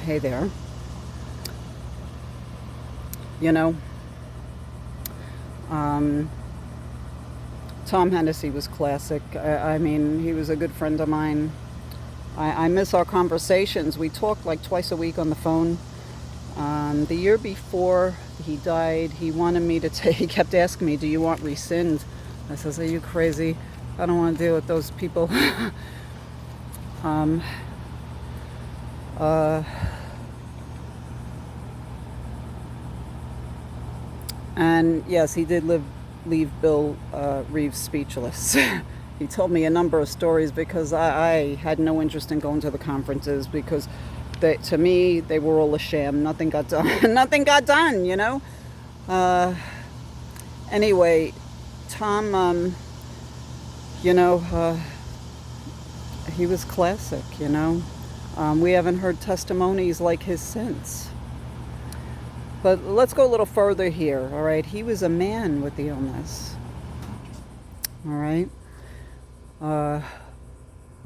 Hey there. You know, um, Tom Hennessy was classic. I mean, he was a good friend of mine. I miss our conversations. We talked like twice a week on the phone. The year before he died, he wanted me to take, he kept asking me, do you want rescind? I says, are you crazy? I don't want to deal with those people. um, uh, and yes, he did leave Bill Reeves speechless. He told me a number of stories because I had no interest in going to the conferences because to me, they were all a sham. Nothing got done. Nothing got done, you know? Uh, anyway, Tom, you know, he was classic, you know? We haven't heard testimonies like his since. But let's go a little further here, all right? He was a man with the illness, all right? Uh,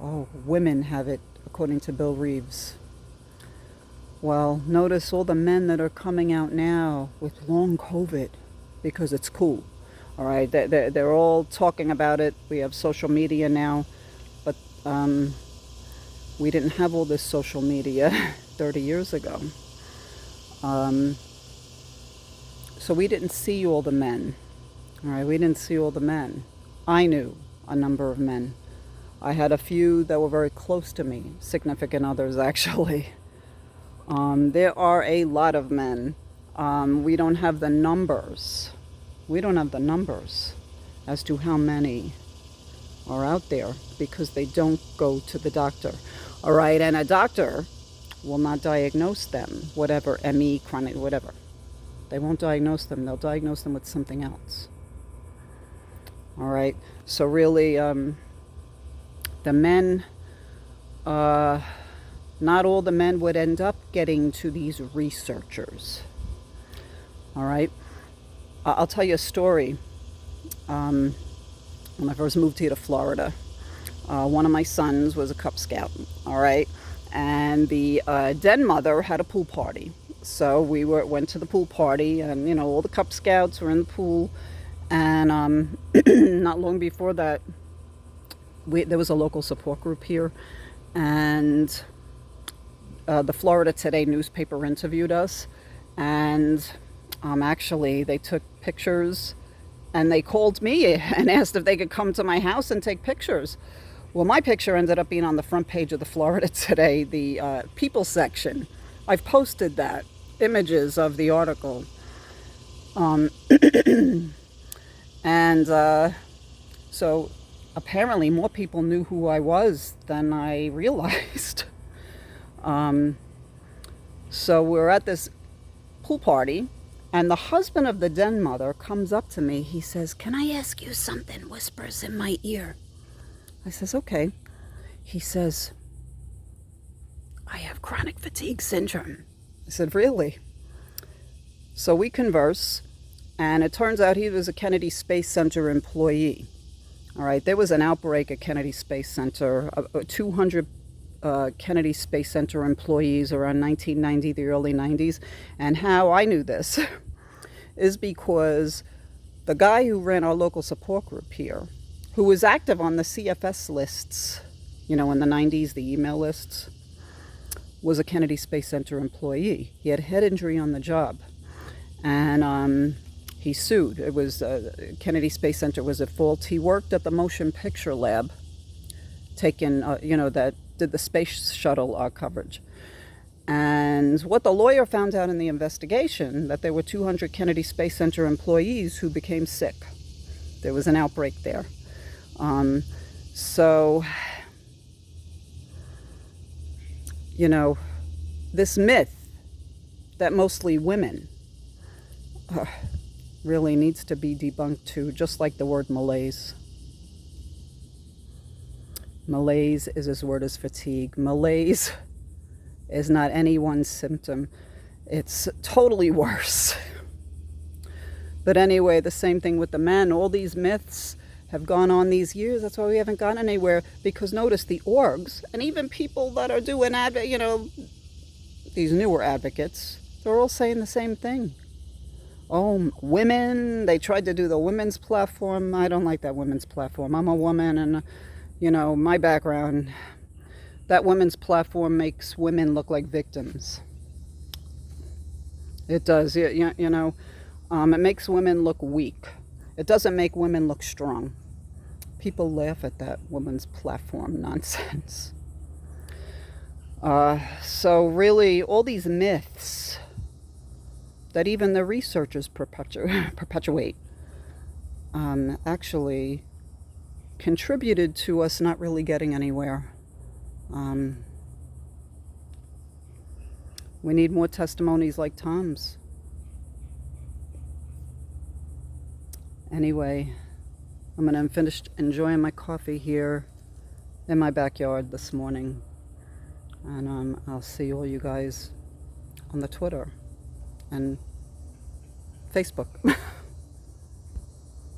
oh, women have it, according to Bill Reeves. Well, notice all the men that are coming out now with long COVID because it's cool. All right, they're all talking about it. We have social media now, but we didn't have all this social media 30 years ago. So we didn't see all the men. All right, we didn't see all the men. I knew a number of men. I had a few that were very close to me, significant others actually. There are a lot of men. We don't have the numbers. We don't have the numbers as to how many are out there because they don't go to the doctor. All right, and a doctor will not diagnose them, whatever, ME, chronic, whatever. They won't diagnose them. They'll diagnose them with something else. All right, so really, the men, not all the men would end up getting to these researchers. All right. I'll tell you a story. When I first moved here to Florida, one of my sons was a Cub Scout. All right. And the den mother had a pool party. So we went to the pool party and, you know, all the Cub Scouts were in the pool. And not long before that, there was a local support group here. And the Florida Today newspaper interviewed us, and actually they took pictures, and they called me and asked if they could come to my house and take pictures. Well, my picture ended up being on the front page of the Florida Today, the people section. I've posted that, images of the article. And so apparently more people knew who I was than I realized. So we're at this pool party, and the husband of the den mother comes up to me. He says, "Can I ask you something?" Whispers in my ear. I says, "Okay." He says, "I have chronic fatigue syndrome." I said, "Really?" So we converse, and it turns out he was a Kennedy Space Center employee. All right, there was an outbreak at Kennedy Space Center, 200 Kennedy Space Center employees around 1990, the early 90s. And how I knew this is because the guy who ran our local support group here, who was active on the CFS lists, you know, in the 90s, the email lists, was a Kennedy Space Center employee. He had a head injury on the job, and he sued. It was Kennedy Space Center was at fault. He worked at the motion picture lab, that did the space shuttle coverage. And what the lawyer found out in the investigation, that there were 200 Kennedy Space Center employees who became sick. There was an outbreak there. So, you know, this myth that mostly women really needs to be debunked too, just like the word malaise. Malaise is as word as fatigue. Malaise is not any one symptom. It's totally worse. But anyway, the same thing with the men. All these myths have gone on these years. That's why we haven't gone anywhere. Because notice the orgs, and even people that are doing these newer advocates, they're all saying the same thing. Oh, women, they tried to do the women's platform. I don't like that women's platform. I'm a woman, and, my background, that women's platform makes women look like victims. It does. It makes women look weak. It doesn't make women look strong. People laugh at that women's platform nonsense. So really, all these myths that even the researchers perpetuate actually contributed to us not really getting anywhere. We need more testimonies like Tom's. Anyway, I'm going to finish enjoying my coffee here in my backyard this morning. And I'll see all you guys on the Twitter and Facebook.